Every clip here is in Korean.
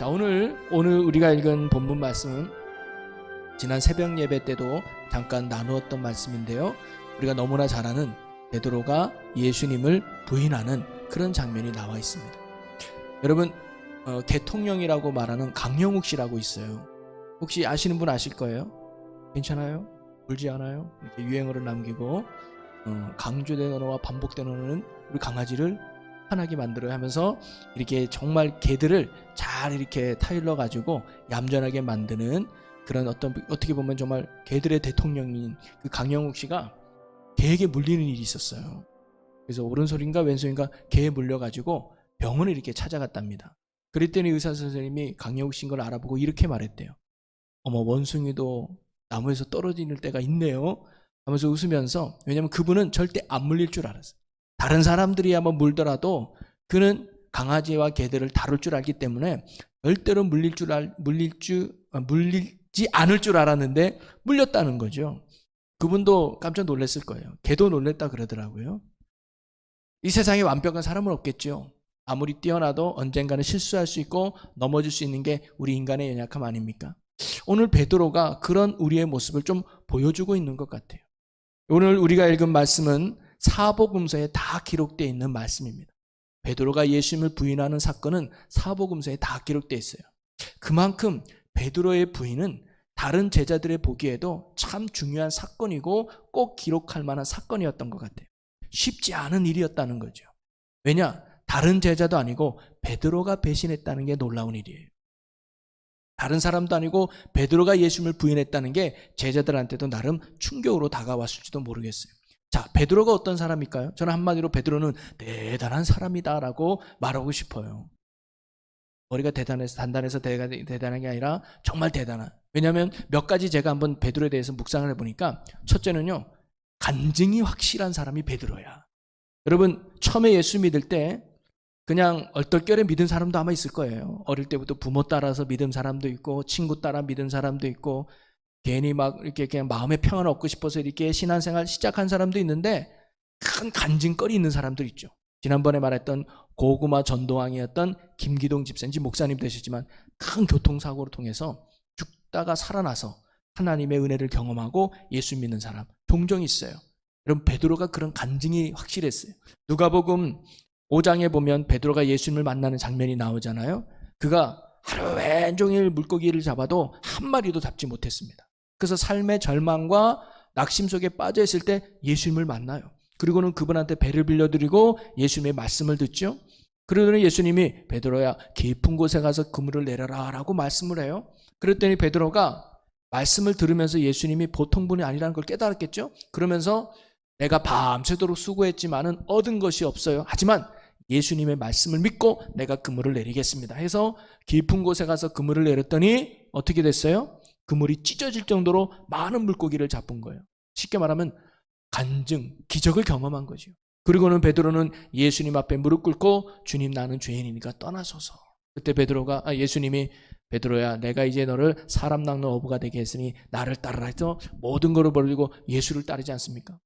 자, 오늘 우리가 읽은 본문 말씀은 지난 새벽 예배 때도 잠깐 나누었던 말씀인데요. 우리가 너무나 잘 아는 베드로가 예수님을 부인하는 그런 장면이 나와 있습니다. 여러분, 대통령이라고 말하는 강영욱 씨라고 있어요. 혹시 아시는 분 아실 거예요? 괜찮아요? 울지 않아요? 이렇게 유행어를 남기고 강조된 언어와 반복된 언어는 우리 강아지를 편하게 만들어야 하면서 이렇게 정말 개들을 잘 이렇게 타일러 가지고 얌전하게 만드는 그런 어떻게 보면 정말 개들의 대통령인 그 강영욱 씨가 개에게 물리는 일이 있었어요. 그래서 오른손인가 왼손인가 개에 물려가지고 병원을 이렇게 찾아갔답니다. 그랬더니 의사 선생님이 강영욱 씨인 걸 알아보고 이렇게 말했대요. 어머, 원숭이도 나무에서 떨어지는 때가 있네요 하면서 웃으면서, 왜냐하면 그분은 절대 안 물릴 줄 알았어요. 다른 사람들이 한번 물더라도 그는 강아지와 개들을 다룰 줄 알기 때문에 절대로 물리지 않을 줄 알았는데 물렸다는 거죠. 그분도 깜짝 놀랐을 거예요. 개도 놀랬다 그러더라고요. 이 세상에 완벽한 사람은 없겠죠. 아무리 뛰어나도 언젠가는 실수할 수 있고 넘어질 수 있는 게 우리 인간의 연약함 아닙니까? 오늘 베드로가 그런 우리의 모습을 좀 보여주고 있는 것 같아요. 오늘 우리가 읽은 말씀은 사복음서에 다 기록되어 있는 말씀입니다. 베드로가 예수님을 부인하는 사건은 사복음서에 다 기록되어 있어요. 그만큼 베드로의 부인은 다른 제자들의 보기에도 참 중요한 사건이고 꼭 기록할 만한 사건이었던 것 같아요. 쉽지 않은 일이었다는 거죠. 왜냐? 다른 제자도 아니고 베드로가 배신했다는 게 놀라운 일이에요. 다른 사람도 아니고 베드로가 예수님을 부인했다는 게 제자들한테도 나름 충격으로 다가왔을지도 모르겠어요. 자, 베드로가 어떤 사람일까요? 저는 한마디로 베드로는 대단한 사람이다라고 말하고 싶어요. 머리가 단단해서 대단한 게 아니라 정말 대단한. 왜냐하면 몇 가지 제가 한번 베드로에 대해서 묵상을 해보니까, 첫째는요, 간증이 확실한 사람이 베드로야. 여러분, 처음에 예수 믿을 때 그냥 얼떨결에 믿은 사람도 아마 있을 거예요. 어릴 때부터 부모 따라서 믿은 사람도 있고, 친구 따라 믿은 사람도 있고, 괜히 막 이렇게 그냥 마음의 평안을 얻고 싶어서 이렇게 신앙생활 시작한 사람도 있는데, 큰 간증거리 있는 사람들 있죠. 지난번에 말했던 고구마 전도왕이었던 김기동 집사인지 목사님 되셨지만, 큰 교통사고를 통해서 죽다가 살아나서 하나님의 은혜를 경험하고 예수 믿는 사람 종종 있어요. 여러분, 베드로가 그런 간증이 확실했어요. 누가복음 5장에 보면 베드로가 예수님을 만나는 장면이 나오잖아요. 그가 하루 왼종일 물고기를 잡아도 한 마리도 잡지 못했습니다. 그래서 삶의 절망과 낙심 속에 빠져 있을 때 예수님을 만나요. 그리고는 그분한테 배를 빌려드리고 예수님의 말씀을 듣죠. 그러더니 예수님이 베드로야, 깊은 곳에 가서 그물을 내려라 라고 말씀을 해요. 그랬더니 베드로가 말씀을 들으면서 예수님이 보통 분이 아니라는 걸 깨달았겠죠. 그러면서 내가 밤새도록 수고했지만은 얻은 것이 없어요. 하지만 예수님의 말씀을 믿고 내가 그물을 내리겠습니다 해서 깊은 곳에 가서 그물을 내렸더니 어떻게 됐어요? 그물이 찢어질 정도로 많은 물고기를 잡은 거예요. 쉽게 말하면 간증, 기적을 경험한 거죠. 그리고는 베드로는 예수님 앞에 무릎 꿇고 주님, 나는 죄인이니까 떠나소서. 그때 예수님이 베드로야, 내가 이제 너를 사람 낚는 어부가 되게 했으니 나를 따르라 해서 모든 것을 버리고 예수를 따르지 않습니까?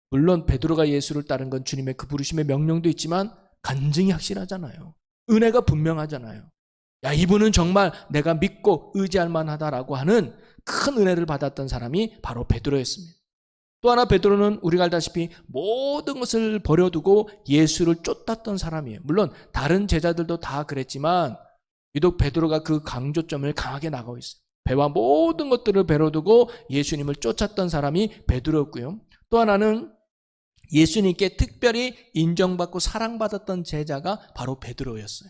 물론 베드로가 예수를 따른 건 주님의 그 부르심의 명령도 있지만 간증이 확실하잖아요. 은혜가 분명하잖아요. 야, 이분은 정말 내가 믿고 의지할 만하다라고 하는 큰 은혜를 받았던 사람이 바로 베드로였습니다. 또 하나, 베드로는 우리가 알다시피 모든 것을 버려두고 예수를 쫓았던 사람이에요. 물론 다른 제자들도 다 그랬지만 유독 베드로가 그 강조점을 강하게 나가고 있어요. 배와 모든 것들을 버려두고 예수님을 쫓았던 사람이 베드로였고요. 또 하나는 예수님께 특별히 인정받고 사랑받았던 제자가 바로 베드로였어요.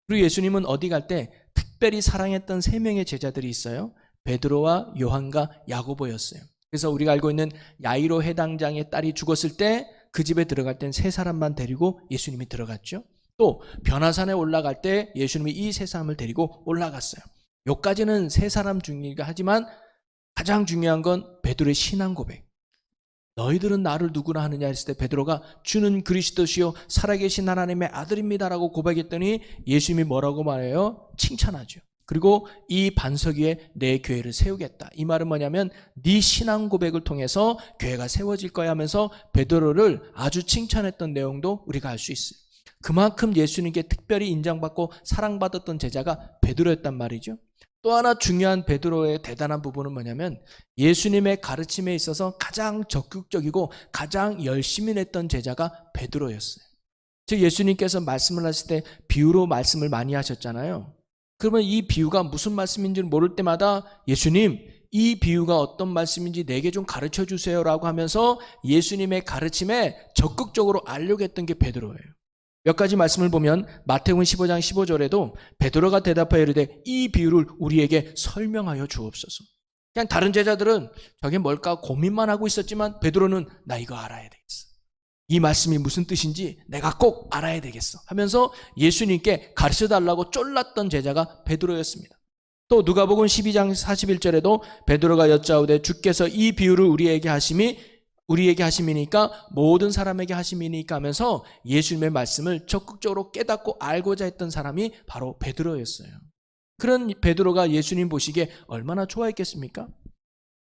그리고 예수님은 어디 갈 때 특별히 사랑했던 3명의 제자들이 있어요. 베드로와 요한과 야고보였어요. 그래서 우리가 알고 있는 야이로 해당장의 딸이 죽었을 때 그 집에 들어갈 땐 3사람만 데리고 예수님이 들어갔죠. 또 변화산에 올라갈 때 예수님이 이 3사람을 데리고 올라갔어요. 여기까지는 3사람 중이긴 하지만 가장 중요한 건 베드로의 신앙 고백. 너희들은 나를 누구나 하느냐 했을 때 베드로가 주는 그리스도시요 살아계신 하나님의 아들입니다라고 고백했더니 예수님이 뭐라고 말해요? 칭찬하죠. 그리고 이 반석 위에 내 교회를 세우겠다. 이 말은 뭐냐면 네 신앙 고백을 통해서 교회가 세워질 거야 하면서 베드로를 아주 칭찬했던 내용도 우리가 알 수 있어요. 그만큼 예수님께 특별히 인정받고 사랑받았던 제자가 베드로였단 말이죠. 또 하나 중요한 베드로의 대단한 부분은 뭐냐면 예수님의 가르침에 있어서 가장 적극적이고 가장 열심히 냈던 제자가 베드로였어요. 즉 예수님께서 말씀을 하실 때 비유로 말씀을 많이 하셨잖아요. 그러면 이 비유가 무슨 말씀인지 모를 때마다 예수님, 이 비유가 어떤 말씀인지 내게 좀 가르쳐 주세요라고 하면서 예수님의 가르침에 적극적으로 알려고 했던 게 베드로예요. 몇 가지 말씀을 보면 마태복음 15장 15절에도 베드로가 대답하여 이르되 이 비유를 우리에게 설명하여 주옵소서. 그냥 다른 제자들은 저게 뭘까 고민만 하고 있었지만 베드로는 나 이거 알아야 되겠어. 이 말씀이 무슨 뜻인지 내가 꼭 알아야 되겠어 하면서 예수님께 가르쳐달라고 쫄랐던 제자가 베드로였습니다. 또 누가복음 12장 41절에도 베드로가 여짜오되 주께서 이 비유를 우리에게 하심이니까 모든 사람에게 하심이니까 하면서 예수님의 말씀을 적극적으로 깨닫고 알고자 했던 사람이 바로 베드로였어요. 그런 베드로가 예수님 보시기에 얼마나 좋아했겠습니까?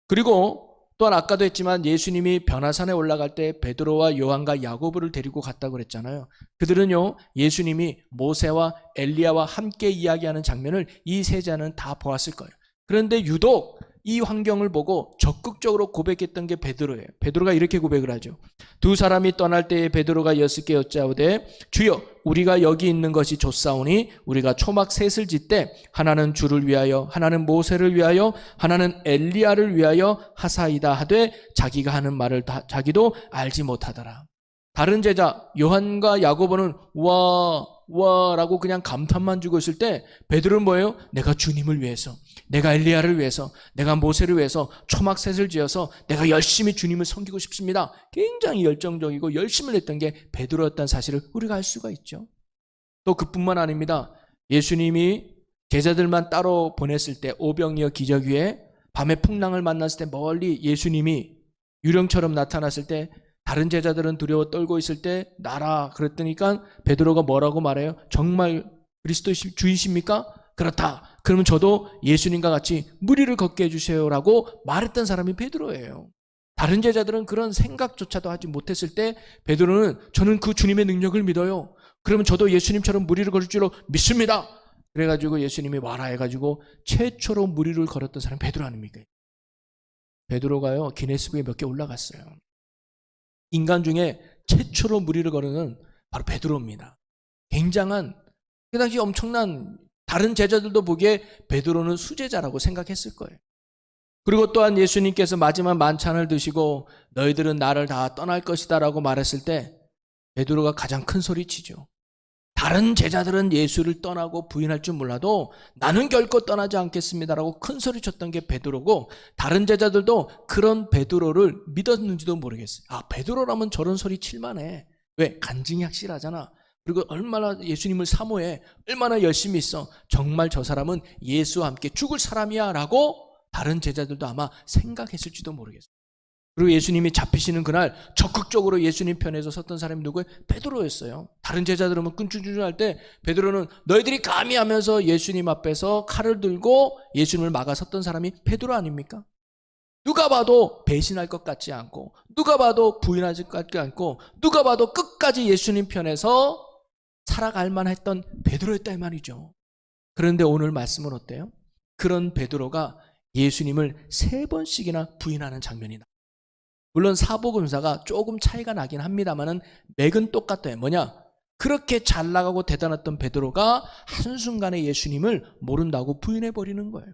그리고 또한 아까도 했지만 예수님이 변화산에 올라갈 때 베드로와 요한과 야고보를 데리고 갔다고 그랬잖아요. 그들은요 예수님이 모세와 엘리야와 함께 이야기하는 장면을 이 세자는 다 보았을 거예요. 그런데 유독 이 환경을 보고 적극적으로 고백했던 게 베드로예요. 베드로가 이렇게 고백을 하죠. 두 사람이 떠날 때에 베드로가 예수께 여짜오되 주여 우리가 여기 있는 것이 좋사오니 우리가 초막 셋을 짓되 하나는 주를 위하여 하나는 모세를 위하여 하나는 엘리야를 위하여 하사이다 하되 자기가 하는 말을 자기도 알지 못하더라. 다른 제자 요한과 야고보는 와 라고 그냥 감탄만 주고 있을 때 베드로는 뭐예요? 내가 주님을 위해서, 내가 엘리야를 위해서, 내가 모세를 위해서 초막셋을 지어서 내가 열심히 주님을 섬기고 싶습니다. 굉장히 열정적이고 열심을 했던 게 베드로였다는 사실을 우리가 알 수가 있죠. 또 그뿐만 아닙니다. 예수님이 제자들만 따로 보냈을 때 오병이어 기적 위에 밤에 풍랑을 만났을 때 멀리 예수님이 유령처럼 나타났을 때 다른 제자들은 두려워 떨고 있을 때 나라 그랬더니까 베드로가 뭐라고 말해요? 정말 그리스도 주이십니까? 그렇다. 그러면 저도 예수님과 같이 무리를 걷게 해주세요라고 말했던 사람이 베드로예요. 다른 제자들은 그런 생각조차도 하지 못했을 때 베드로는 저는 그 주님의 능력을 믿어요. 그러면 저도 예수님처럼 무리를 걸을 줄로 믿습니다. 그래가지고 예수님이 와라 해가지고 최초로 무리를 걸었던 사람이 베드로 아닙니까? 베드로가요 기네스북에 몇 개 올라갔어요. 인간 중에 최초로 무리를 거르는 바로 베드로입니다. 굉장한 그 당시 엄청난 다른 제자들도 보기에 베드로는 수제자라고 생각했을 거예요. 그리고 또한 예수님께서 마지막 만찬을 드시고 너희들은 나를 다 떠날 것이다 라고 말했을 때 베드로가 가장 큰 소리치죠. 다른 제자들은 예수를 떠나고 부인할 줄 몰라도 나는 결코 떠나지 않겠습니다라고 큰 소리쳤던 게 베드로고 다른 제자들도 그런 베드로를 믿었는지도 모르겠어요. 아, 베드로라면 저런 소리 칠만해. 왜? 간증이 확실하잖아. 그리고 얼마나 예수님을 사모해. 얼마나 열심히 있어. 정말 저 사람은 예수와 함께 죽을 사람이야 라고 다른 제자들도 아마 생각했을지도 모르겠어요. 그리고 예수님이 잡히시는 그날 적극적으로 예수님 편에서 섰던 사람이 누구예요? 베드로였어요. 다른 제자들은 끈질끈질할 때 베드로는 너희들이 감히 하면서 예수님 앞에서 칼을 들고 예수님을 막아 섰던 사람이 베드로 아닙니까? 누가 봐도 배신할 것 같지 않고 누가 봐도 부인할 것 같지 않고 누가 봐도 끝까지 예수님 편에서 살아갈 만했던 베드로였다 이 말이죠. 그런데 오늘 말씀은 어때요? 그런 베드로가 예수님을 3번씩이나 부인하는 장면이 나와요. 물론 사복음사가 조금 차이가 나긴 합니다만은 맥은 똑같아요. 뭐냐? 그렇게 잘 나가고 대단했던 베드로가 한순간에 예수님을 모른다고 부인해버리는 거예요.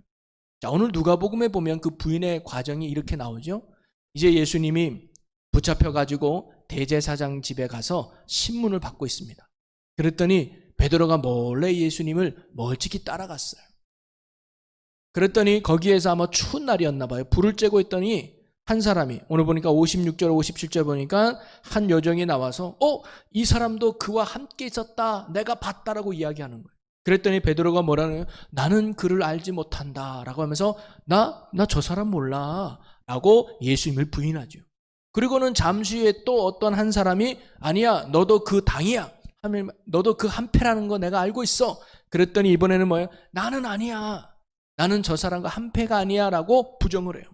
자, 오늘 누가복음에 보면 그 부인의 과정이 이렇게 나오죠. 이제 예수님이 붙잡혀가지고 대제사장 집에 가서 신문을 받고 있습니다. 그랬더니 베드로가 몰래 예수님을 멀찍이 따라갔어요. 그랬더니 거기에서 아마 추운 날이었나 봐요. 불을 쬐고 있더니 한 사람이 오늘 보니까 56절 57절 보니까 한 여정이 나와서 이 사람도 그와 함께 있었다. 내가 봤다라고 이야기하는 거예요. 그랬더니 베드로가 뭐라는 거예요? 나는 그를 알지 못한다 라고 하면서 나 저 사람 몰라 라고 예수님을 부인하죠. 그리고는 잠시 후에 또 어떤 한 사람이 아니야 너도 그 당이야. 너도 그 한패라는 거 내가 알고 있어. 그랬더니 이번에는 뭐예요? 나는 아니야. 나는 저 사람과 한패가 아니야 라고 부정을 해요.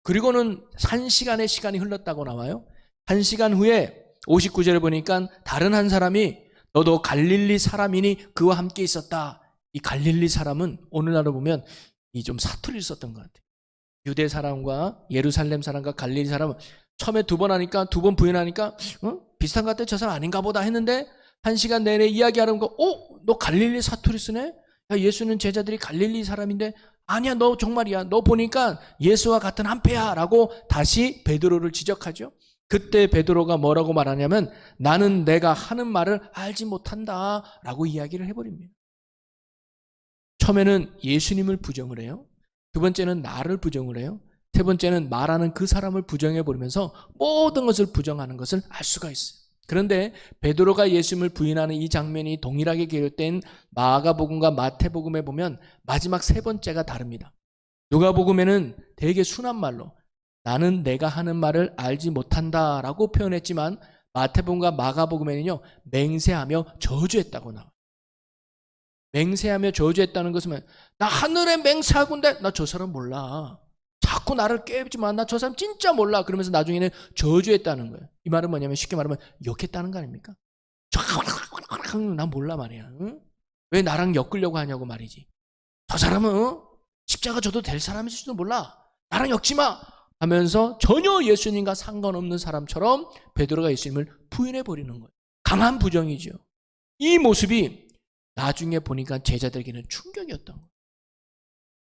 그리고는 1시간의 시간이 흘렀다고 나와요. 1시간 후에 59절에 보니까 다른 한 사람이 너도 갈릴리 사람이니 그와 함께 있었다. 이 갈릴리 사람은 오늘날로 보면 이 좀 사투리를 썼던 것 같아요. 유대 사람과 예루살렘 사람과 갈릴리 사람은 처음에 두 번 하니까, 두 번 부인하니까 비슷한 것 같아, 저 사람 아닌가 보다 했는데 1시간 내내 이야기하는 거, 너 갈릴리 사투리 쓰네? 야, 예수는 제자들이 갈릴리 사람인데 아니야, 너 정말이야. 너 보니까 예수와 같은 한패야 라고 다시 베드로를 지적하죠. 그때 베드로가 뭐라고 말하냐면 나는 내가 하는 말을 알지 못한다 라고 이야기를 해버립니다. 처음에는 예수님을 부정을 해요. 두 번째는 나를 부정을 해요. 세 번째는 말하는 그 사람을 부정해버리면서 모든 것을 부정하는 것을 알 수가 있어요. 그런데 베드로가 예수님을 부인하는 이 장면이 동일하게 기록된 마가복음과 마태복음에 보면 마지막 세 번째가 다릅니다. 누가복음에는 되게 순한 말로 나는 내가 하는 말을 알지 못한다 라고 표현했지만 마태복음과 마가복음에는요 맹세하며 저주했다고 나와요. 맹세하며 저주했다는 것은 나 하늘에 맹세하고 있는데 나 저 사람 몰라. 자꾸 나를 깨우지 마. 나 저 사람 진짜 몰라. 그러면서 나중에는 저주했다는 거예요. 이 말은 뭐냐면 쉽게 말하면 욕했다는 거 아닙니까? 난 몰라 말이야. 응? 왜 나랑 엮으려고 하냐고 말이지. 저 사람은 십자가 져도 될 사람일지도 몰라. 나랑 엮지 마. 하면서 전혀 예수님과 상관없는 사람처럼 베드로가 예수님을 부인해버리는 거예요. 강한 부정이죠. 이 모습이 나중에 보니까 제자들에게는 충격이었던 거예요.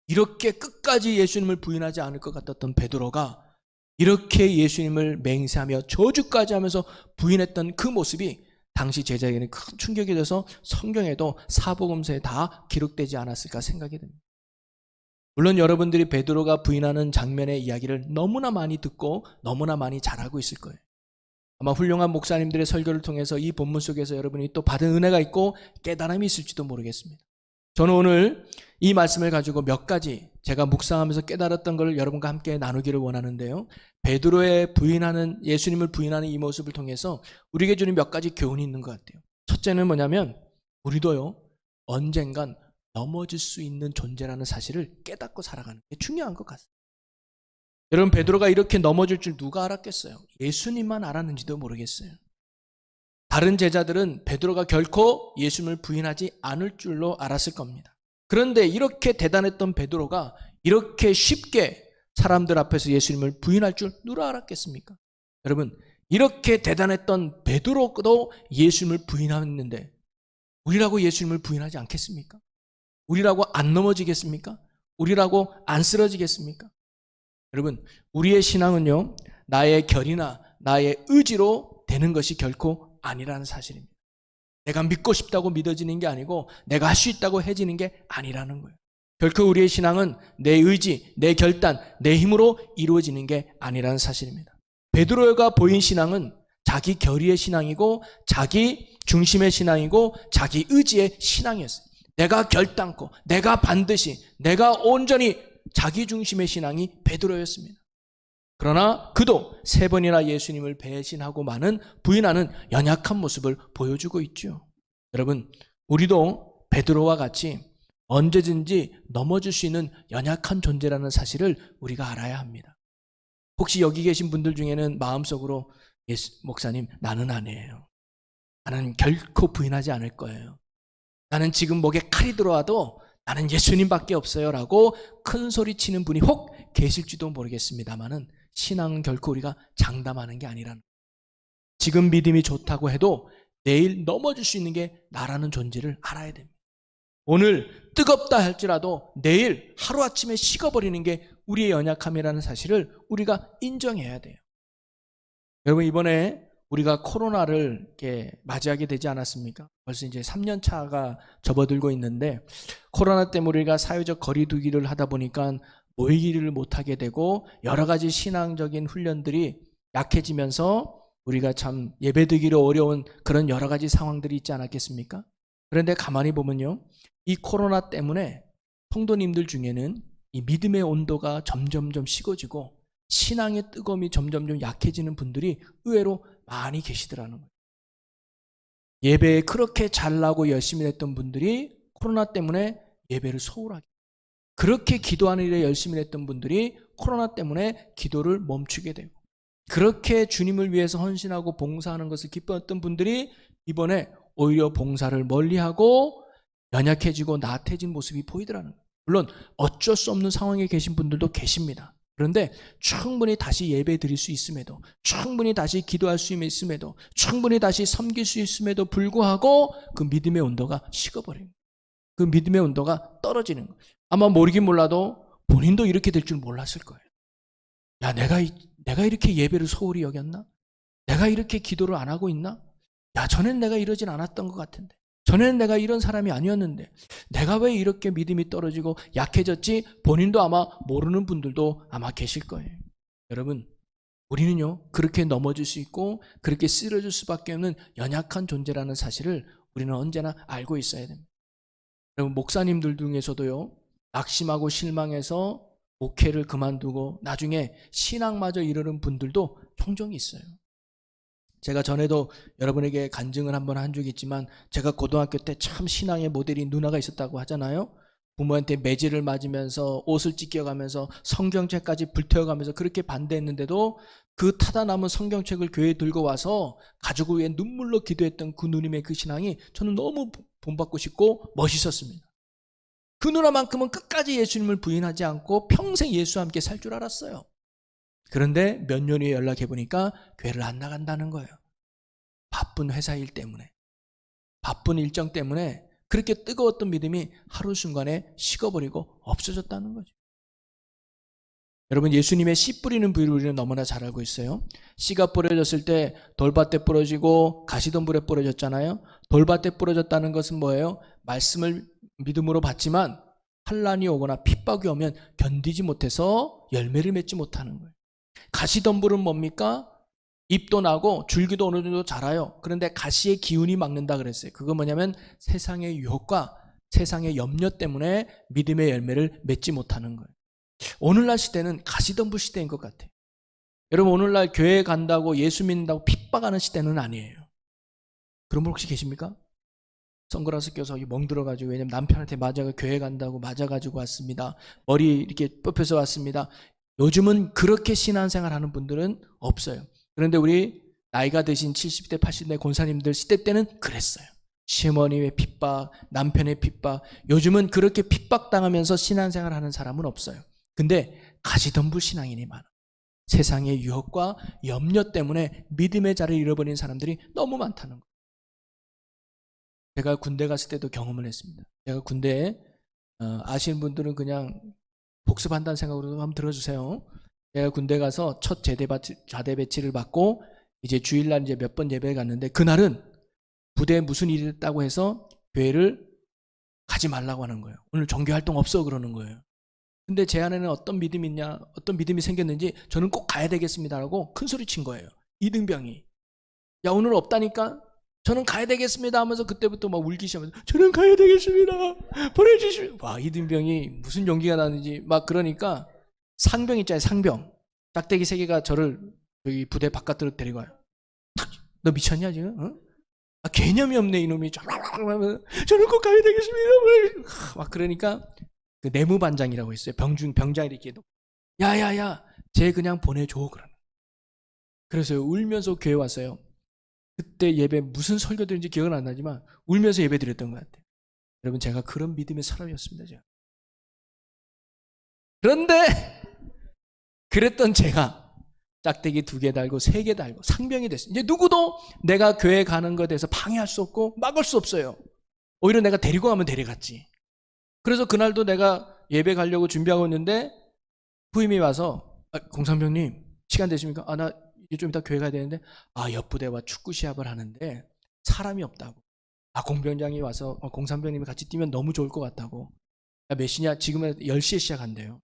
이렇게 끝까지 예수님을 부인하지 않을 것 같았던 베드로가 이렇게 예수님을 맹세하며 저주까지 하면서 부인했던 그 모습이 당시 제자에게는 큰 충격이 돼서 성경에도 사복음서에 다 기록되지 않았을까 생각이 듭니다. 물론 여러분들이 베드로가 부인하는 장면의 이야기를 너무나 많이 듣고 너무나 많이 잘 알고 있을 거예요. 아마 훌륭한 목사님들의 설교를 통해서 이 본문 속에서 여러분이 또 받은 은혜가 있고 깨달음이 있을지도 모르겠습니다. 저는 오늘 이 말씀을 가지고 몇 가지 제가 묵상하면서 깨달았던 걸 여러분과 함께 나누기를 원하는데요. 베드로의 부인하는, 예수님을 부인하는 이 모습을 통해서 우리에게 주는 몇 가지 교훈이 있는 것 같아요. 첫째는 뭐냐면 우리도요 언젠간 넘어질 수 있는 존재라는 사실을 깨닫고 살아가는 게 중요한 것 같습니다. 여러분, 베드로가 이렇게 넘어질 줄 누가 알았겠어요? 예수님만 알았는지도 모르겠어요. 다른 제자들은 베드로가 결코 예수님을 부인하지 않을 줄로 알았을 겁니다. 그런데 이렇게 대단했던 베드로가 이렇게 쉽게 사람들 앞에서 예수님을 부인할 줄 누가 알았겠습니까? 여러분, 이렇게 대단했던 베드로도 예수님을 부인했는데 우리라고 예수님을 부인하지 않겠습니까? 우리라고 안 넘어지겠습니까? 우리라고 안 쓰러지겠습니까? 여러분, 우리의 신앙은요 나의 결이나 나의 의지로 되는 것이 결코 아니라는 사실입니다. 내가 믿고 싶다고 믿어지는 게 아니고 내가 할 수 있다고 해지는 게 아니라는 거예요. 결코 우리의 신앙은 내 의지, 내 결단, 내 힘으로 이루어지는 게 아니라는 사실입니다. 베드로가 보인 신앙은 자기 결의의 신앙이고 자기 중심의 신앙이고 자기 의지의 신앙이었어요. 내가 결단코, 내가 반드시, 내가 온전히 자기 중심의 신앙이 베드로였습니다. 그러나 그도 3번이나 예수님을 배신하고 많은 부인하는 연약한 모습을 보여주고 있죠. 여러분, 우리도 베드로와 같이 언제든지 넘어질 수 있는 연약한 존재라는 사실을 우리가 알아야 합니다. 혹시 여기 계신 분들 중에는 마음속으로 목사님, 나는 아니에요. 나는 결코 부인하지 않을 거예요. 나는 지금 목에 칼이 들어와도 나는 예수님밖에 없어요 라고 큰 소리 치는 분이 혹 계실지도 모르겠습니다만은 신앙은 결코 우리가 장담하는 게 아니라는, 지금 믿음이 좋다고 해도 내일 넘어질 수 있는 게 나라는 존재를 알아야 됩니다. 오늘 뜨겁다 할지라도 내일 하루아침에 식어버리는 게 우리의 연약함이라는 사실을 우리가 인정해야 돼요. 여러분, 이번에 우리가 코로나를 이렇게 맞이하게 되지 않았습니까? 벌써 이제 3년 차가 접어들고 있는데 코로나 때문에 우리가 사회적 거리 두기를 하다 보니까 모이기를 못하게 되고 여러 가지 신앙적인 훈련들이 약해지면서 우리가 참 예배드리기 어려운 그런 여러 가지 상황들이 있지 않았겠습니까? 그런데 가만히 보면요, 이 코로나 때문에 성도님들 중에는 이 믿음의 온도가 점점점 식어지고 신앙의 뜨거움이 점점점 약해지는 분들이 의외로 많이 계시더라는 거예요. 예배에 그렇게 잘나고 열심히 했던 분들이 코로나 때문에 예배를 소홀하게, 그렇게 기도하는 일에 열심히 했던 분들이 코로나 때문에 기도를 멈추게 되고, 그렇게 주님을 위해서 헌신하고 봉사하는 것을 기뻐했던 분들이 이번에 오히려 봉사를 멀리하고 연약해지고 나태해진 모습이 보이더라는 거예요. 물론 어쩔 수 없는 상황에 계신 분들도 계십니다. 그런데 충분히 다시 예배 드릴 수 있음에도, 충분히 다시 기도할 수 있음에도, 충분히 다시 섬길 수 있음에도 불구하고 그 믿음의 온도가 식어버린 거예요. 그 믿음의 온도가 떨어지는 거예요. 아마 모르긴 몰라도 본인도 이렇게 될 줄 몰랐을 거예요. 야, 내가 이렇게 예배를 소홀히 여겼나? 내가 이렇게 기도를 안 하고 있나? 야, 전엔 내가 이러진 않았던 것 같은데. 전에는 내가 이런 사람이 아니었는데 내가 왜 이렇게 믿음이 떨어지고 약해졌지? 본인도 아마 모르는 분들도 아마 계실 거예요. 여러분, 우리는요 그렇게 넘어질 수 있고 그렇게 쓰러질 수밖에 없는 연약한 존재라는 사실을 우리는 언제나 알고 있어야 됩니다. 여러분, 목사님들 중에서도요 낙심하고 실망해서 목회를 그만두고 나중에 신앙마저 이르는 분들도 종종 있어요. 제가 전에도 여러분에게 간증을 한번 한 적이 있지만 제가 고등학교 때 참 신앙의 모델인 누나가 있었다고 하잖아요. 부모한테 매질을 맞으면서 옷을 찢겨가면서 성경책까지 불태워가면서 그렇게 반대했는데도 그 타다 남은 성경책을 교회에 들고 와서 가지고 위에 눈물로 기도했던 그 누님의 그 신앙이 저는 너무 본받고 싶고 멋있었습니다. 그 누나만큼은 끝까지 예수님을 부인하지 않고 평생 예수와 함께 살 줄 알았어요. 그런데 몇 년 후에 연락해 보니까 교회를 안 나간다는 거예요. 바쁜 회사 일 때문에, 바쁜 일정 때문에 그렇게 뜨거웠던 믿음이 하루 순간에 식어버리고 없어졌다는 거죠. 여러분, 예수님의 씨 뿌리는 부위를 우리는 너무나 잘 알고 있어요. 씨가 뿌려졌을 때 돌밭에 뿌려지고 가시덤불에 뿌려졌잖아요. 돌밭에 뿌려졌다는 것은 뭐예요? 말씀을 믿음으로 받지만 환난이 오거나 핍박이 오면 견디지 못해서 열매를 맺지 못하는 거예요. 가시덤불은 뭡니까? 잎도 나고 줄기도 어느 정도 자라요. 그런데 가시의 기운이 막는다 그랬어요. 그거 뭐냐면 세상의 유혹과 세상의 염려 때문에 믿음의 열매를 맺지 못하는 거예요. 오늘날 시대는 가시덤불 시대인 것 같아요. 여러분, 오늘날 교회 간다고 예수 믿는다고 핍박하는 시대는 아니에요. 그런 분 혹시 계십니까? 선글라스 껴서 멍들어가지고, 왜냐면 남편한테 맞아가 교회 간다고 맞아가지고 왔습니다. 머리 이렇게 뽑혀서 왔습니다. 요즘은 그렇게 신앙생활 하는 분들은 없어요. 그런데 우리 나이가 드신 70대 80대 권사님들 시대 때는 그랬어요. 시어머니의 핍박, 남편의 핍박. 요즘은 그렇게 핍박당하면서 신앙생활 하는 사람은 없어요. 근데 가시덤불 신앙인이 많아. 세상의 유혹과 염려 때문에 믿음의 자리를 잃어버린 사람들이 너무 많다는 거예요. 제가 군대 갔을 때도 경험을 했습니다. 제가 군대에 아시는 분들은 그냥 복습한다는 생각으로 한번 들어주세요. 제가 군대 가서 첫 자대 배치를 받고 이제 주일날 이제 몇 번 예배에 갔는데 그날은 부대에 무슨 일이 있다고 해서 교회를 가지 말라고 하는 거예요. 오늘 종교 활동 없어 그러는 거예요. 근데 제 안에는 어떤 믿음이 있냐, 어떤 믿음이 생겼는지 저는 꼭 가야 되겠습니다라고 큰 소리 친 거예요. 이등병이. 야, 오늘 없다니까? 저는 가야 되겠습니다 하면서 그때부터 막 울기 시작하면서 저는 가야 되겠습니다. 보내주시면. 와, 이등병이 무슨 용기가 나는지 막 그러니까 상병 있잖아요, 상병. 짝대기 3개가 저를 여기 부대 바깥으로 데리고 와요. 너 미쳤냐 지금? 어? 아, 개념이 없네 이놈이. 저는 꼭 가야 되겠습니다. 막 그러니까 그 내무반장이라고 있어요. 병장이 이렇게 야야야, 쟤 그냥 보내줘 그러는. 그래서 울면서 교회 왔어요. 그때 예배 무슨 설교 드린지 기억은 안 나지만 울면서 예배 드렸던 것 같아요. 여러분, 제가 그런 믿음의 사람이었습니다. 제가. 그런데 그랬던 제가 짝대기 2개 달고 3개 달고 상병이 됐어요. 이제 누구도 내가 교회 가는 것에 대해서 방해할 수 없고 막을 수 없어요. 오히려 내가 데리고 가면 데려갔지. 그래서 그날도 내가 예배 가려고 준비하고 있는데 부임이 와서 공상병님 시간 되십니까? 나 이제 좀 이따 교회 가야 되는데 옆 부대와 축구 시합을 하는데 사람이 없다고. 공병장이 와서 공상병님이 같이 뛰면 너무 좋을 것 같다고. 몇 시냐? 지금은 10시에 시작한대요.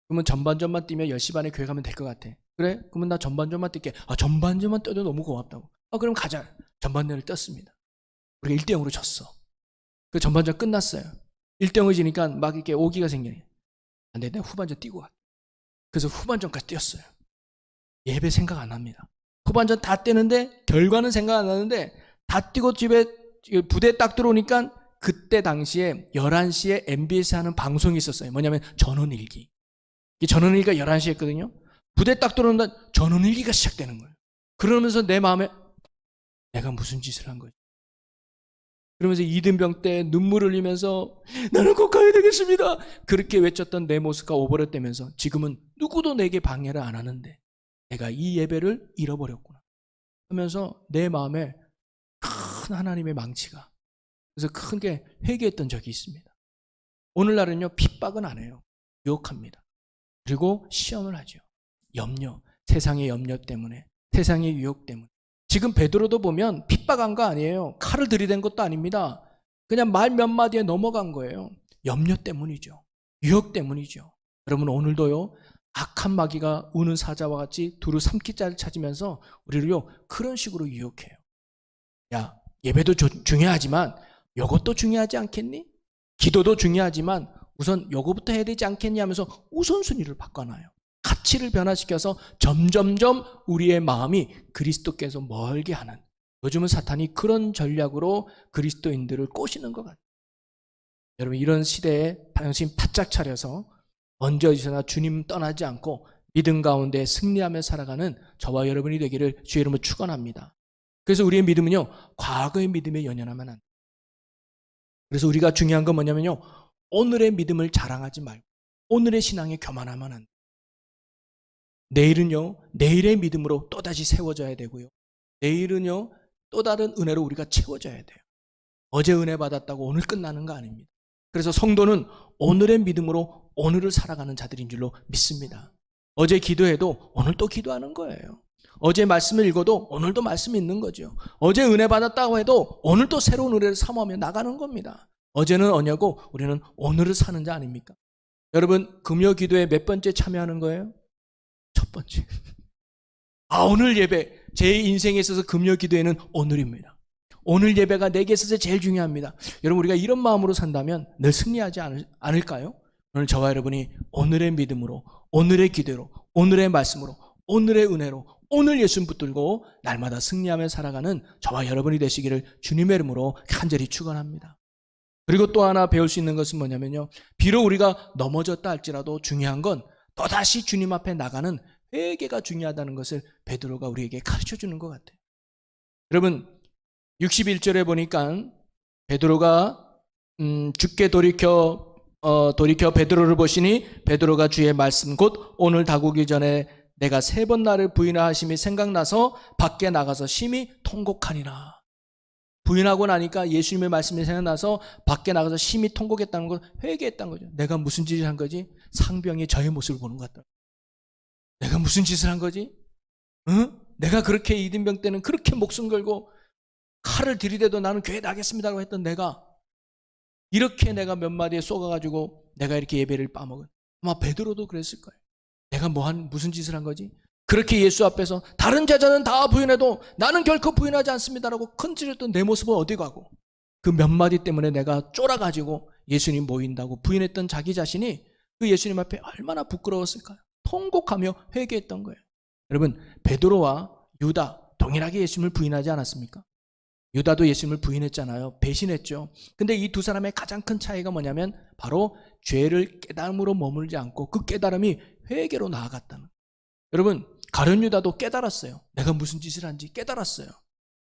그러면 전반전만 뛰면 10시 반에 교회 가면 될 것 같아. 그래? 그러면 나 전반전만 뛸게. 전반전만 뛰어도 너무 고맙다고. 그럼 가자. 전반전을 떴습니다. 우리가 1대0으로 졌어. 그 전반전 끝났어요. 1대0을 지니까 막 이렇게 오기가 생기네. 안 돼, 내가 후반전 뛰고 갈게. 그래서 후반전까지 뛰었어요. 예배 생각 안 합니다. 후반전 다 뛰는데 결과는 생각 안 나는데 다 뛰고 집에 부대에 딱 들어오니까 그때 당시에 11시에 MBS 하는 방송이 있었어요. 뭐냐면 전원일기. 이 전원일기가 11시에 했거든요. 부대 딱 들어온다 전원일기가 시작되는 거예요. 그러면서 내 마음에 내가 무슨 짓을 한 거지? 그러면서 이든병 때 눈물 흘리면서 나는 꼭 가야 되겠습니다. 그렇게 외쳤던 내 모습과 오버랩되면서 지금은 누구도 내게 방해를 안 하는데 내가 이 예배를 잃어버렸구나 하면서 내 마음에 큰 하나님의 망치가, 그래서 크게 회개했던 적이 있습니다. 오늘날은요, 핍박은 안 해요. 유혹합니다. 그리고 시험을 하죠. 염려, 세상의 염려 때문에, 세상의 유혹 때문에. 지금 베드로도 보면 핍박한 거 아니에요. 칼을 들이댄 것도 아닙니다. 그냥 말 몇 마디에 넘어간 거예요. 염려 때문이죠. 유혹 때문이죠. 여러분, 오늘도요, 악한 마귀가 우는 사자와 같이 두루 삼키자를 찾으면서 우리를요, 그런 식으로 유혹해요. 야, 예배도 중요하지만 이것도 중요하지 않겠니? 기도도 중요하지만 우선 요거부터 해야 되지 않겠냐 하면서 우선순위를 바꿔놔요. 가치를 변화시켜서 점점점 우리의 마음이 그리스도께서 멀게 하는, 요즘은 사탄이 그런 전략으로 그리스도인들을 꼬시는 것 같아요. 여러분, 이런 시대에 당신 바짝 차려서 언제 어디서나 주님 떠나지 않고 믿음 가운데 승리하며 살아가는 저와 여러분이 되기를 주의 이름으로 축원합니다. 그래서 우리의 믿음은요, 과거의 믿음에 연연하면 안 돼요. 그래서 우리가 중요한 건 뭐냐면요, 오늘의 믿음을 자랑하지 말고 오늘의 신앙에 교만하면 안 돼요. 내일은요, 내일의 믿음으로 또다시 세워져야 되고요. 내일은요, 또 다른 은혜로 우리가 채워져야 돼요. 어제 은혜 받았다고 오늘 끝나는 거 아닙니다. 그래서 성도는 오늘의 믿음으로 오늘을 살아가는 자들인 줄로 믿습니다. 어제 기도해도 오늘 또 기도하는 거예요. 어제 말씀을 읽어도 오늘도 말씀이 있는 거죠. 어제 은혜 받았다고 해도 오늘 또 새로운 은혜를 사모하며 나가는 겁니다. 어제는 언제고 우리는 오늘을 사는 자 아닙니까? 여러분, 금요 기도에 몇 번째 참여하는 거예요? 첫 번째. 오늘 예배, 제 인생에 있어서 금요 기도에는 오늘입니다. 오늘 예배가 내게 있어서 제일 중요합니다. 여러분, 우리가 이런 마음으로 산다면 늘 승리하지 않을까요? 오늘 저와 여러분이 오늘의 믿음으로, 오늘의 기도로, 오늘의 말씀으로, 오늘의 은혜로, 오늘 예수님 붙들고 날마다 승리하며 살아가는 저와 여러분이 되시기를 주님의 이름으로 간절히 축원합니다. 그리고 또 하나 배울 수 있는 것은 뭐냐면요, 비록 우리가 넘어졌다 할지라도 중요한 건 또다시 주님 앞에 나가는 회개가 중요하다는 것을 베드로가 우리에게 가르쳐주는 것 같아요. 여러분, 61절에 보니까 베드로가 주께 돌이켜 베드로를 보시니 베드로가 주의 말씀 곧 오늘 다구기 전에 내가 3번 나를 부인하심이 생각나서 밖에 나가서 심히 통곡하니라. 부인하고 나니까 예수님의 말씀이 생각나서 밖에 나가서 심히 통곡했다는 걸 회개했다는 거죠. 내가 무슨 짓을 한 거지? 상병이 저의 모습을 보는 것 같다. 내가 무슨 짓을 한 거지? 응? 내가 그렇게 이든병 때는 그렇게 목숨 걸고 칼을 들이대도 나는 교회 나겠습니다라고 했던 내가 이렇게 내가 몇 마디에 쏘가가지고 내가 이렇게 예배를 빠먹은, 아마 베드로도 그랬을 거예요. 내가 무슨 짓을 한 거지? 그렇게 예수 앞에서 다른 제자는 다 부인해도 나는 결코 부인하지 않습니다라고 큰질했던 내 모습은 어디 가고, 그 몇 마디 때문에 내가 쫄아가지고 예수님 모인다고 부인했던 자기 자신이 그 예수님 앞에 얼마나 부끄러웠을까요? 통곡하며 회개했던 거예요. 여러분, 베드로와 유다 동일하게 예수님을 부인하지 않았습니까? 유다도 예수님을 부인했잖아요. 배신했죠. 근데 이 두 사람의 가장 큰 차이가 뭐냐면 바로 죄를 깨달음으로 머물지 않고 그 깨달음이 회개로 나아갔다는 거예요. 여러분, 가룟 유다도 깨달았어요. 내가 무슨 짓을 한지 깨달았어요.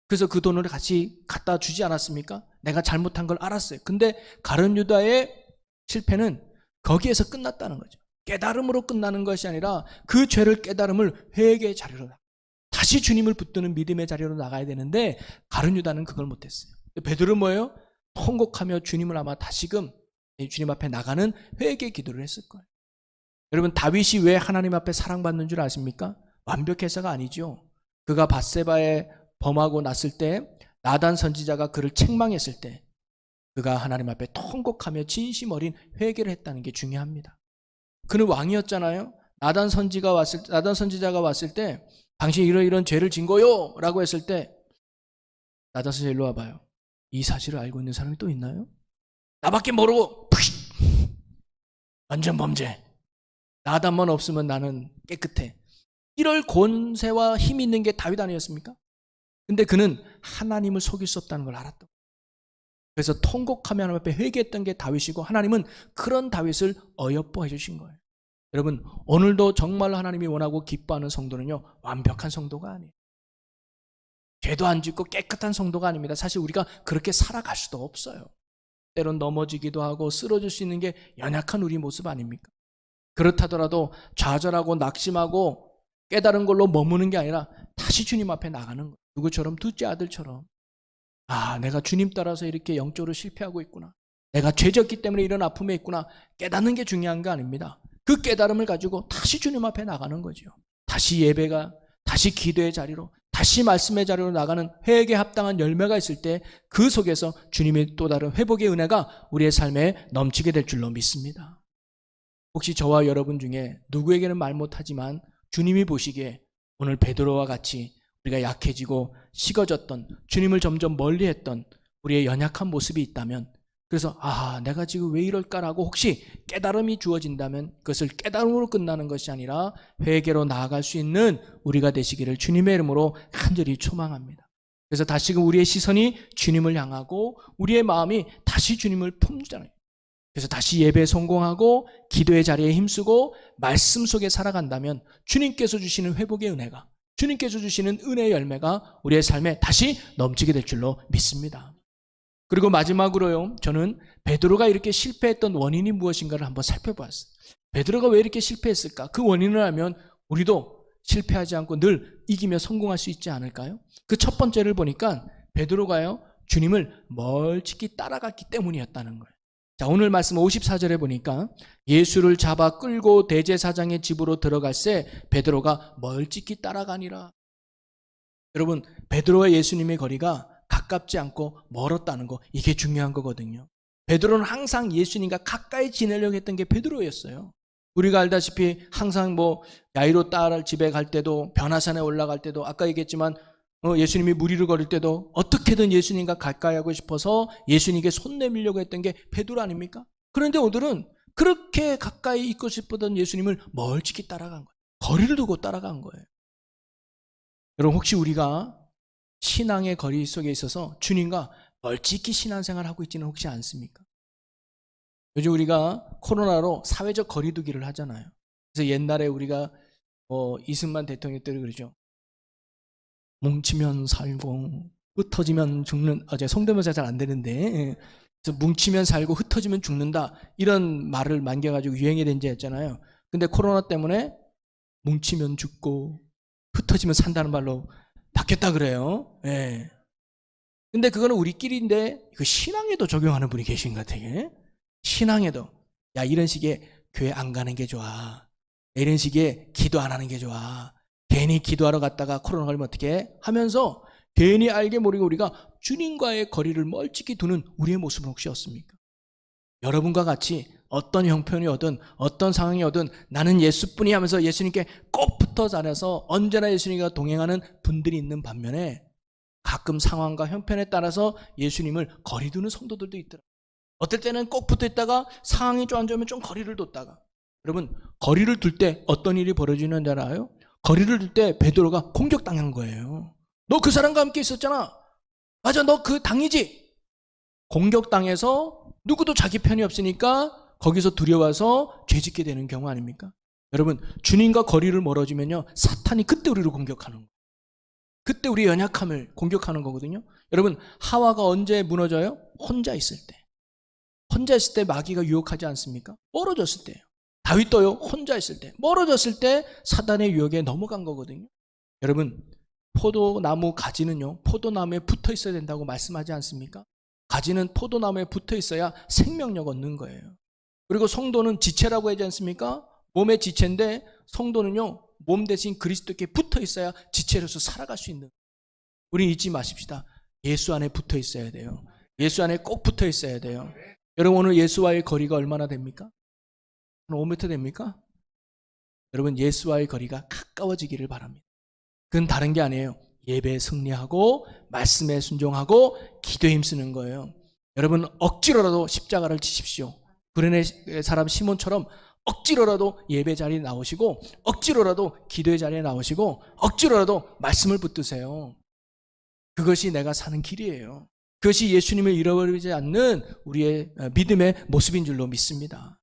그래서 그 돈을 같이 갖다 주지 않았습니까? 내가 잘못한 걸 알았어요. 근데 가룟 유다의 실패는 거기에서 끝났다는 거죠. 깨달음으로 끝나는 것이 아니라 그 죄를 깨달음을 회개의 자리로 다시 주님을 붙드는 믿음의 자리로 나가야 되는데 가룟 유다는 그걸 못했어요. 베드로는 뭐예요? 통곡하며 주님을 아마 다시금 주님 앞에 나가는 회개 기도를 했을 거예요. 여러분, 다윗이 왜 하나님 앞에 사랑받는 줄 아십니까? 완벽해서가 아니죠. 그가 밧세바에 범하고 났을 때 나단 선지자가 그를 책망했을 때 그가 하나님 앞에 통곡하며 진심 어린 회개를 했다는 게 중요합니다. 그는 왕이었잖아요. 나단 선지자가 왔을 때 당신이 이런 죄를 진 거요 라고 했을 때 나단 선지자 일로 와봐요. 이 사실을 알고 있는 사람이 또 있나요? 나밖에 모르고 완전 범죄. 나단만 없으면 나는 깨끗해. 이럴 권세와 힘이 있는 게 다윗 아니었습니까? 근데 그는 하나님을 속일 수 없다는 걸 알았다. 그래서 통곡하며 하나님 앞에 회개했던 게 다윗이고 하나님은 그런 다윗을 어여뻐해 주신 거예요. 여러분, 오늘도 정말로 하나님이 원하고 기뻐하는 성도는요, 완벽한 성도가 아니에요. 죄도 안 짓고 깨끗한 성도가 아닙니다. 사실 우리가 그렇게 살아갈 수도 없어요. 때론 넘어지기도 하고 쓰러질 수 있는 게 연약한 우리 모습 아닙니까? 그렇다더라도 좌절하고 낙심하고 깨달은 걸로 머무는 게 아니라 다시 주님 앞에 나가는 거예요. 누구처럼? 둘째 아들처럼. 아, 내가 주님 따라서 이렇게 영적으로 실패하고 있구나. 내가 죄졌기 때문에 이런 아픔에 있구나. 깨닫는 게 중요한 거 아닙니다. 그 깨달음을 가지고 다시 주님 앞에 나가는 거죠. 다시 예배가, 다시 기도의 자리로, 다시 말씀의 자리로 나가는 회개에 합당한 열매가 있을 때 그 속에서 주님의 또 다른 회복의 은혜가 우리의 삶에 넘치게 될 줄로 믿습니다. 혹시 저와 여러분 중에 누구에게는 말 못하지만 주님이 보시기에 오늘 베드로와 같이 우리가 약해지고 식어졌던, 주님을 점점 멀리했던 우리의 연약한 모습이 있다면, 그래서 내가 지금 왜 이럴까라고 혹시 깨달음이 주어진다면 그것을 깨달음으로 끝나는 것이 아니라 회개로 나아갈 수 있는 우리가 되시기를 주님의 이름으로 간절히 초망합니다. 그래서 다시금 우리의 시선이 주님을 향하고 우리의 마음이 다시 주님을 품잖아요. 그래서 다시 예배에 성공하고 기도의 자리에 힘쓰고 말씀 속에 살아간다면 주님께서 주시는 회복의 은혜가, 주님께서 주시는 은혜의 열매가 우리의 삶에 다시 넘치게 될 줄로 믿습니다. 그리고 마지막으로요, 저는 베드로가 이렇게 실패했던 원인이 무엇인가를 한번 살펴봤어요. 베드로가 왜 이렇게 실패했을까? 그 원인을 알면 우리도 실패하지 않고 늘 이기며 성공할 수 있지 않을까요? 그 첫 번째를 보니까 베드로가요, 주님을 멀찍이 따라갔기 때문이었다는 거예요. 자, 오늘 말씀 54절에 보니까 예수를 잡아 끌고 대제사장의 집으로 들어갈새 베드로가 멀찍이 따라가니라. 여러분, 베드로와 예수님의 거리가 가깝지 않고 멀었다는 거, 이게 중요한 거거든요. 베드로는 항상 예수님과 가까이 지내려고 했던 게 베드로였어요. 우리가 알다시피 항상 야이로 딸 집에 갈 때도, 변화산에 올라갈 때도, 아까 얘기했지만 예수님이 무리를 걸을 때도 어떻게든 예수님과 가까이 하고 싶어서 예수님께 손 내밀려고 했던 게 베드로 아닙니까? 그런데 오늘은 그렇게 가까이 있고 싶었던 예수님을 멀찍이 따라간 거예요. 거리를 두고 따라간 거예요. 여러분, 혹시 우리가 신앙의 거리 속에 있어서 주님과 멀찍이 신앙생활을 하고 있지는 혹시 않습니까? 요즘 우리가 코로나로 사회적 거리두기를 하잖아요. 그래서 옛날에 우리가 이승만 대통령 때도 그러죠. 뭉치면 살고 흩어지면 죽는, 제가 성대모사 잘 안 되는데, 그래서 뭉치면 살고 흩어지면 죽는다, 이런 말을 만겨가지고 유행이 된 지 했잖아요. 근데 코로나 때문에 뭉치면 죽고 흩어지면 산다는 말로 바뀌었다 그래요. 예. 근데 그거는 우리끼리인데 그 신앙에도 적용하는 분이 계신 것 같아요. 신앙에도, 야, 이런 식의 교회 안 가는 게 좋아, 이런 식의 기도 안 하는 게 좋아, 괜히 기도하러 갔다가 코로나 걸리면 어떻게 하면서 괜히 알게 모르게 우리가 주님과의 거리를 멀찍이 두는 우리의 모습은 혹시 없습니까? 여러분과 같이 어떤 형편이 오든 어떤 상황이 오든 나는 예수뿐이 하면서 예수님께 꼭 붙어 다녀서 언제나 예수님과 동행하는 분들이 있는 반면에 가끔 상황과 형편에 따라서 예수님을 거리 두는 성도들도 있더라고요. 어떨 때는 꼭 붙어 있다가 상황이 좀 안 좋으면 좀 거리를 뒀다가. 여러분, 거리를 둘 때 어떤 일이 벌어지는 줄 알아요? 거리를 둘 때 베드로가 공격당한 거예요. 너 그 사람과 함께 있었잖아. 맞아, 너 그 당이지. 공격당해서 누구도 자기 편이 없으니까 거기서 두려워서 죄짓게 되는 경우 아닙니까? 여러분, 주님과 거리를 멀어지면요, 사탄이 그때 우리를 공격하는 거예요. 그때 우리 연약함을 공격하는 거거든요. 여러분, 하와가 언제 무너져요? 혼자 있을 때. 혼자 있을 때 마귀가 유혹하지 않습니까? 멀어졌을 때예요. 다윗도요, 혼자 있을 때, 멀어졌을 때 사단의 유혹에 넘어간 거거든요. 여러분, 포도나무 가지는요, 포도나무에 붙어 있어야 된다고 말씀하지 않습니까? 가지는 포도나무에 붙어 있어야 생명력 얻는 거예요. 그리고 성도는 지체라고 하지 않습니까? 몸의 지체인데 성도는요, 몸 대신 그리스도께 붙어 있어야 지체로서 살아갈 수 있는. 우리 잊지 마십시다. 예수 안에 붙어 있어야 돼요. 예수 안에 꼭 붙어 있어야 돼요. 여러분, 오늘 예수와의 거리가 얼마나 됩니까? 5m 됩니까? 여러분, 예수와의 거리가 가까워지기를 바랍니다. 그건 다른 게 아니에요. 예배에 승리하고 말씀에 순종하고 기도에 힘쓰는 거예요. 여러분, 억지로라도 십자가를 지십시오. 구레네 사람 시몬처럼 억지로라도 예배 자리에 나오시고 억지로라도 기도의 자리에 나오시고 억지로라도 말씀을 붙드세요. 그것이 내가 사는 길이에요. 그것이 예수님을 잃어버리지 않는 우리의 믿음의 모습인 줄로 믿습니다.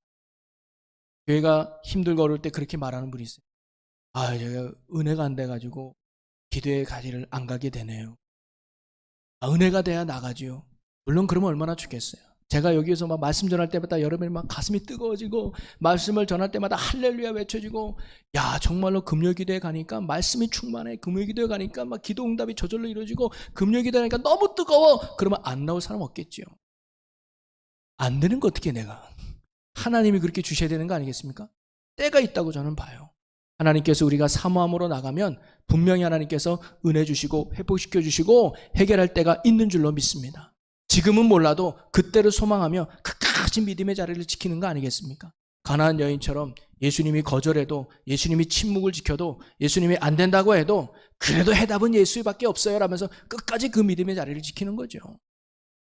교회가 힘들고 어려울 때 그렇게 말하는 분이 있어요. 제가 은혜가 안 돼가지고 기도의 자리를 안 가게 되네요. 은혜가 돼야 나가지요. 물론 그러면 얼마나 좋겠어요. 제가 여기에서 막 말씀 전할 때마다 여러분이 막 가슴이 뜨거워지고 말씀을 전할 때마다 할렐루야 외쳐지고, 야 정말로 금요기도에 가니까 말씀이 충만해. 금요기도에 가니까 막 기도 응답이 저절로 이루어지고, 금요기도에 가니까 너무 뜨거워. 그러면 안 나올 사람 없겠죠. 안 되는 거 어떻게 내가. 하나님이 그렇게 주셔야 되는 거 아니겠습니까? 때가 있다고 저는 봐요. 하나님께서 우리가 사모함으로 나가면 분명히 하나님께서 은혜 주시고 회복시켜 주시고 해결할 때가 있는 줄로 믿습니다. 지금은 몰라도 그때를 소망하며 끝까지 믿음의 자리를 지키는 거 아니겠습니까? 가나안 여인처럼 예수님이 거절해도, 예수님이 침묵을 지켜도, 예수님이 안 된다고 해도 그래도 해답은 예수밖에 없어요 라면서 끝까지 그 믿음의 자리를 지키는 거죠.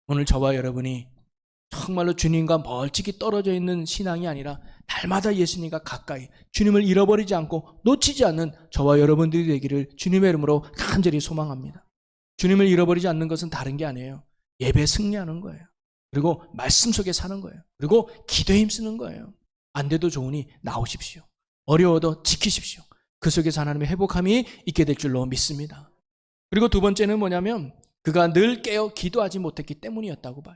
오늘 저와 여러분이 정말로 주님과 멀찍이 떨어져 있는 신앙이 아니라 날마다 예수님과 가까이, 주님을 잃어버리지 않고 놓치지 않는 저와 여러분들이 되기를 주님의 이름으로 간절히 소망합니다. 주님을 잃어버리지 않는 것은 다른 게 아니에요. 예배 승리하는 거예요. 그리고 말씀 속에 사는 거예요. 그리고 기도에 힘쓰는 거예요. 안 돼도 좋으니 나오십시오. 어려워도 지키십시오. 그 속에서 하나님의 회복함이 있게 될 줄로 믿습니다. 그리고 두 번째는 뭐냐면 그가 늘 깨어 기도하지 못했기 때문이었다고 봐요.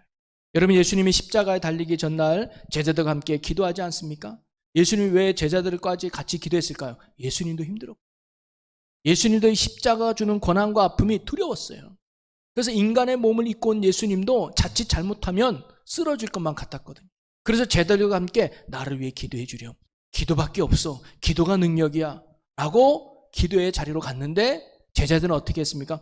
여러분, 예수님이 십자가에 달리기 전날 제자들과 함께 기도하지 않습니까? 예수님이 왜 제자들까지 같이 기도했을까요? 예수님도 힘들었고, 예수님도 십자가가 주는 고난과 아픔이 두려웠어요. 그래서 인간의 몸을 입고 온 예수님도 자칫 잘못하면 쓰러질 것만 같았거든요. 그래서 제자들과 함께 나를 위해 기도해 주렴. 기도밖에 없어. 기도가 능력이야. 라고 기도의 자리로 갔는데 제자들은 어떻게 했습니까?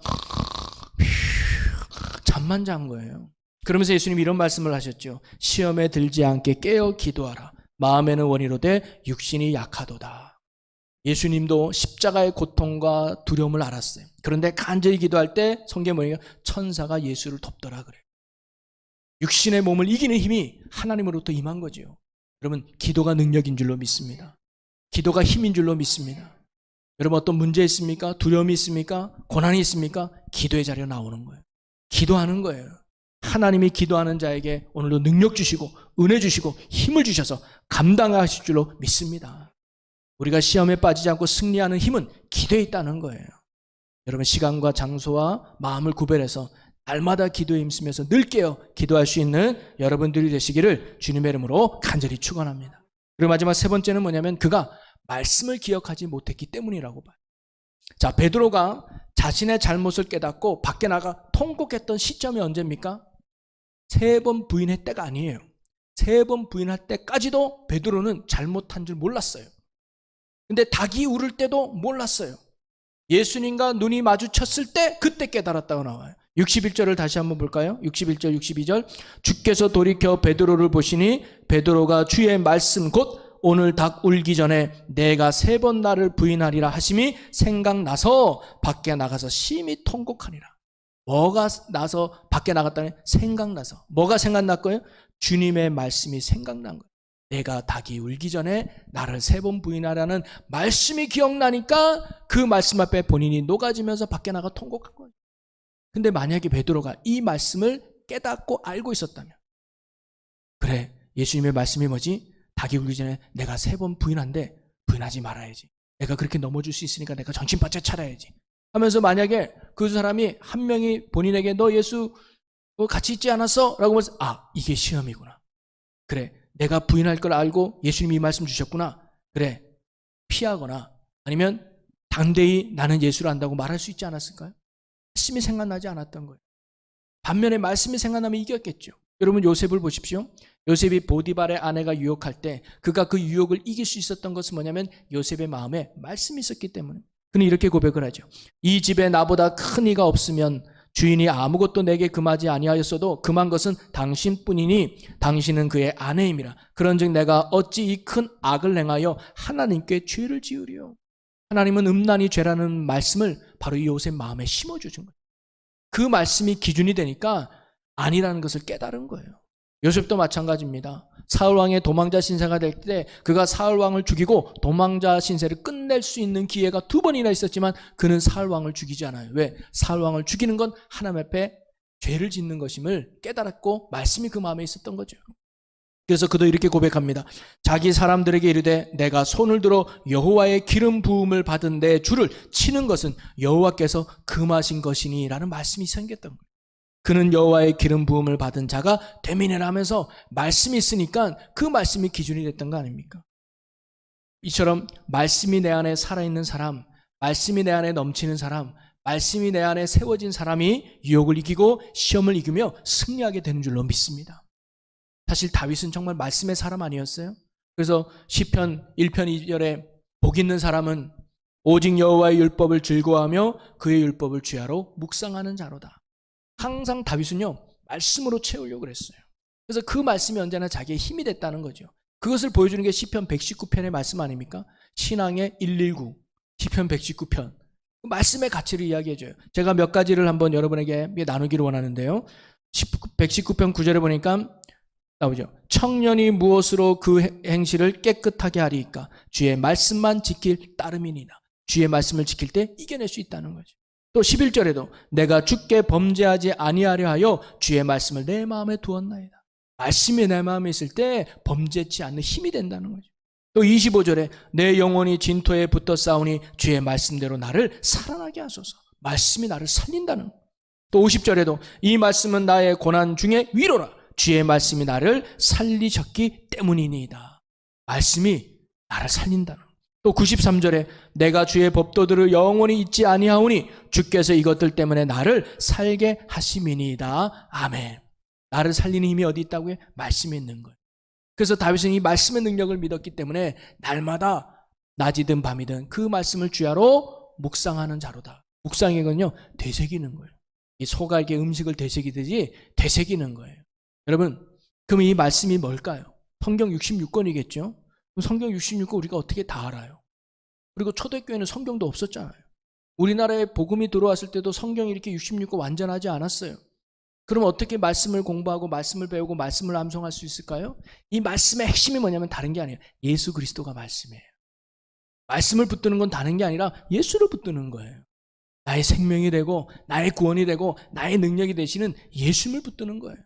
잠만 잔 거예요. 그러면서 예수님이 이런 말씀을 하셨죠. 시험에 들지 않게 깨어 기도하라. 마음에는 원이로되 육신이 약하도다. 예수님도 십자가의 고통과 두려움을 알았어요. 그런데 간절히 기도할 때 성경에 뭐냐면 천사가 예수를 돕더라 그래요. 육신의 몸을 이기는 힘이 하나님으로부터 임한 거죠. 여러분, 기도가 능력인 줄로 믿습니다. 기도가 힘인 줄로 믿습니다. 여러분, 어떤 문제 있습니까? 두려움이 있습니까? 고난이 있습니까? 기도의 자리에 나오는 거예요. 기도하는 거예요. 하나님이 기도하는 자에게 오늘도 능력 주시고 은혜 주시고 힘을 주셔서 감당하실 줄로 믿습니다. 우리가 시험에 빠지지 않고 승리하는 힘은 기도에 있다는 거예요. 여러분, 시간과 장소와 마음을 구별해서 날마다 기도에 힘쓰면서 늘 깨어 기도할 수 있는 여러분들이 되시기를 주님의 이름으로 간절히 축원합니다. 그리고 마지막 세 번째는 뭐냐면 그가 말씀을 기억하지 못했기 때문이라고 봐요. 자, 베드로가 자신의 잘못을 깨닫고 밖에 나가 통곡했던 시점이 언제입니까? 3번 부인할 때가 아니에요. 3번 부인할 때까지도 베드로는 잘못한 줄 몰랐어요. 근데 닭이 울을 때도 몰랐어요. 예수님과 눈이 마주쳤을 때 그때 깨달았다고 나와요. 61절을 다시 한번 볼까요? 61절, 62절. 주께서 돌이켜 베드로를 보시니 베드로가 주의 말씀 곧 오늘 닭 울기 전에 내가 3번 나를 부인하리라 하심이 생각나서 밖에 나가서 심히 통곡하니라. 뭐가 나서 밖에 나갔다니? 생각나서. 뭐가 생각났고요? 주님의 말씀이 생각난 거예요. 내가 닭이 울기 전에 나를 3번 부인하라는 말씀이 기억나니까 그 말씀 앞에 본인이 녹아지면서 밖에 나가 통곡한 거예요. 근데 만약에 베드로가 이 말씀을 깨닫고 알고 있었다면, 그래, 예수님의 말씀이 뭐지? 닭이 울기 전에 내가 3번 부인한데 부인하지 말아야지. 내가 그렇게 넘어질 수 있으니까 내가 정신 바짝 차려야지 하면서 만약에 그 사람이 한 명이 본인에게 너 예수 같이 있지 않았어? 라고 말해서 이게 시험이구나. 그래, 내가 부인할 걸 알고 예수님이 이 말씀 주셨구나. 그래, 피하거나 아니면 당대히 나는 예수를 안다고 말할 수 있지 않았을까요? 말씀이 생각나지 않았던 거예요. 반면에 말씀이 생각나면 이겼겠죠. 여러분, 요셉을 보십시오. 요셉이 보디발의 아내가 유혹할 때 그가 그 유혹을 이길 수 있었던 것은 뭐냐면 요셉의 마음에 말씀이 있었기 때문에. 그는 이렇게 고백을 하죠. 이 집에 나보다 큰 이가 없으면 주인이 아무것도 내게 금하지 아니하였어도 금한 것은 당신뿐이니 당신은 그의 아내임이라. 그런즉 내가 어찌 이 큰 악을 행하여 하나님께 죄를 지으리요. 하나님은 음란이 죄라는 말씀을 바로 이 요셉 마음에 심어주신 거예요. 그 말씀이 기준이 되니까 아니라는 것을 깨달은 거예요. 요셉도 마찬가지입니다. 사울왕의 도망자 신세가 될 때 그가 사울왕을 죽이고 도망자 신세를 끝낼 수 있는 기회가 2번이나 있었지만 그는 사울왕을 죽이지 않아요. 왜? 사울왕을 죽이는 건 하나님 앞에 죄를 짓는 것임을 깨달았고 말씀이 그 마음에 있었던 거죠. 그래서 그도 이렇게 고백합니다. 자기 사람들에게 이르되 내가 손을 들어 여호와의 기름 부음을 받은 내 주를 치는 것은 여호와께서 금하신 것이니 라는 말씀이 생겼던 거예요. 그는 여호와의 기름 부음을 받은 자가 되미니라 하면서 말씀이 있으니까 그 말씀이 기준이 됐던 거 아닙니까? 이처럼 말씀이 내 안에 살아있는 사람, 말씀이 내 안에 넘치는 사람, 말씀이 내 안에 세워진 사람이 유혹을 이기고 시험을 이기며 승리하게 되는 줄로 믿습니다. 사실 다윗은 정말 말씀의 사람 아니었어요? 그래서 시편 1편 2절에 복 있는 사람은 오직 여호와의 율법을 즐거워하며 그의 율법을 주야로 묵상하는 자로다. 항상 다윗은요 말씀으로 채우려고 그랬어요. 그래서 그 말씀이 언제나 자기의 힘이 됐다는 거죠. 그것을 보여주는 게 시편 119편의 말씀 아닙니까? 신앙의 119, 시편 119편. 그 말씀의 가치를 이야기해줘요. 제가 몇 가지를 한번 여러분에게 나누기를 원하는데요. 119편 9절에 보니까 나오죠. 청년이 무엇으로 그 행실을 깨끗하게 하리이까? 주의 말씀만 지킬 따름이니라. 주의 말씀을 지킬 때 이겨낼 수 있다는 거죠. 또 11절에도 내가 주께 범죄하지 아니하려 하여 주의 말씀을 내 마음에 두었나이다. 말씀이 내 마음에 있을 때 범죄치 않는 힘이 된다는 거죠. 또 25절에 내 영혼이 진토에 붙어 싸우니 주의 말씀대로 나를 살아나게 하소서. 말씀이 나를 살린다는 거예요. 또 50절에도 이 말씀은 나의 고난 중에 위로라. 주의 말씀이 나를 살리셨기 때문이니이다. 말씀이 나를 살린다는 거예요. 또 93절에 내가 주의 법도들을 영원히 잊지 아니하오니 주께서 이것들 때문에 나를 살게 하심이니이다. 아멘. 나를 살리는 힘이 어디 있다고요? 말씀에 있는 거예요. 그래서 다윗은 이 말씀의 능력을 믿었기 때문에 날마다 낮이든 밤이든 그 말씀을 주야로 묵상하는 자로다. 묵상이건요 되새기는 거예요. 이 소가 이렇게 음식을 되새기듯이 되새기는 거예요. 여러분, 그럼 이 말씀이 뭘까요? 성경 66권이겠죠? 성경 66권 우리가 어떻게 다 알아요? 그리고 초대교회는 성경도 없었잖아요. 우리나라에 복음이 들어왔을 때도 성경이 이렇게 66권 완전하지 않았어요. 그럼 어떻게 말씀을 공부하고 말씀을 배우고 말씀을 암송할 수 있을까요? 이 말씀의 핵심이 뭐냐면 다른 게 아니에요. 예수 그리스도가 말씀이에요. 말씀을 붙드는 건 다른 게 아니라 예수를 붙드는 거예요. 나의 생명이 되고 나의 구원이 되고 나의 능력이 되시는 예수님을 붙드는 거예요.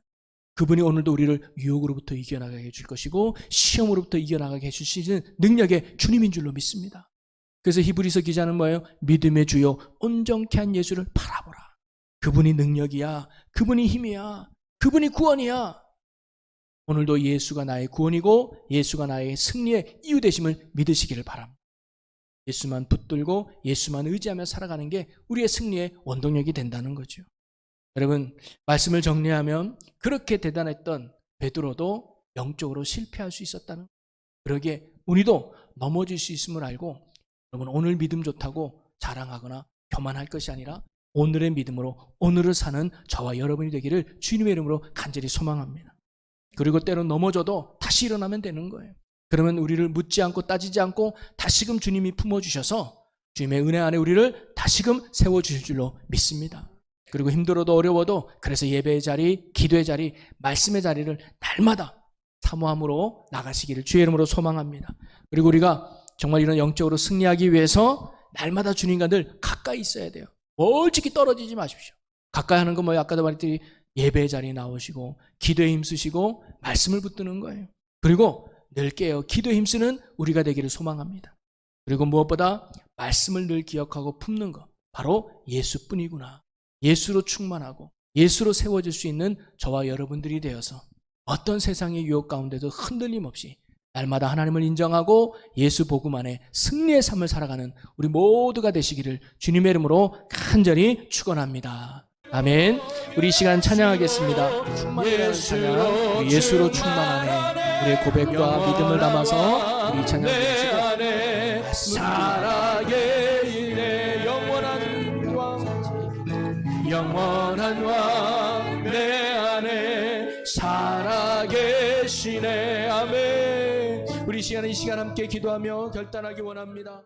그분이 오늘도 우리를 유혹으로부터 이겨나가게 해줄 것이고 시험으로부터 이겨나가게 해줄 수 있는 능력의 주님인 줄로 믿습니다. 그래서 히브리서 기자는 뭐예요? 믿음의 주요 온전케 한 예수를 바라보라. 그분이 능력이야. 그분이 힘이야. 그분이 구원이야. 오늘도 예수가 나의 구원이고 예수가 나의 승리의 이유 되심을 믿으시기를 바랍니다. 예수만 붙들고 예수만 의지하며 살아가는 게 우리의 승리의 원동력이 된다는 거죠. 여러분, 말씀을 정리하면 그렇게 대단했던 베드로도 영적으로 실패할 수 있었다는, 그러기에 우리도 넘어질 수 있음을 알고 여러분 오늘 믿음 좋다고 자랑하거나 교만할 것이 아니라 오늘의 믿음으로 오늘을 사는 저와 여러분이 되기를 주님의 이름으로 간절히 소망합니다. 그리고 때론 넘어져도 다시 일어나면 되는 거예요. 그러면 우리를 묻지 않고 따지지 않고 다시금 주님이 품어주셔서 주님의 은혜 안에 우리를 다시금 세워주실 줄로 믿습니다. 그리고 힘들어도 어려워도 그래서 예배의 자리, 기도의 자리, 말씀의 자리를 날마다 사모함으로 나가시기를 주의 이름으로 소망합니다. 그리고 우리가 정말 이런 영적으로 승리하기 위해서 날마다 주님과 늘 가까이 있어야 돼요. 멀찍이 떨어지지 마십시오. 가까이 하는 건 뭐예요? 아까도 말했듯이 예배의 자리에 나오시고 기도에 힘쓰시고 말씀을 붙드는 거예요. 그리고 늘 깨어 기도에 힘쓰는 우리가 되기를 소망합니다. 그리고 무엇보다 말씀을 늘 기억하고 품는 것, 바로 예수뿐이구나. 예수로 충만하고 예수로 세워질 수 있는 저와 여러분들이 되어서 어떤 세상의 유혹 가운데도 흔들림 없이 날마다 하나님을 인정하고 예수 복음 안에 승리의 삶을 살아가는 우리 모두가 되시기를 주님의 이름으로 간절히 축원합니다. 아멘. 우리 이 시간 찬양하겠습니다. 충만이라는 찬양, 우리 예수로 충만하네. 우리의 고백과 믿음을 담아서 우리 찬양 부르시고 살아계시네. 영원한 왕 내 안에 살아계시네. 아멘. 우리 이 시간 함께 기도하며 결단하기 원합니다.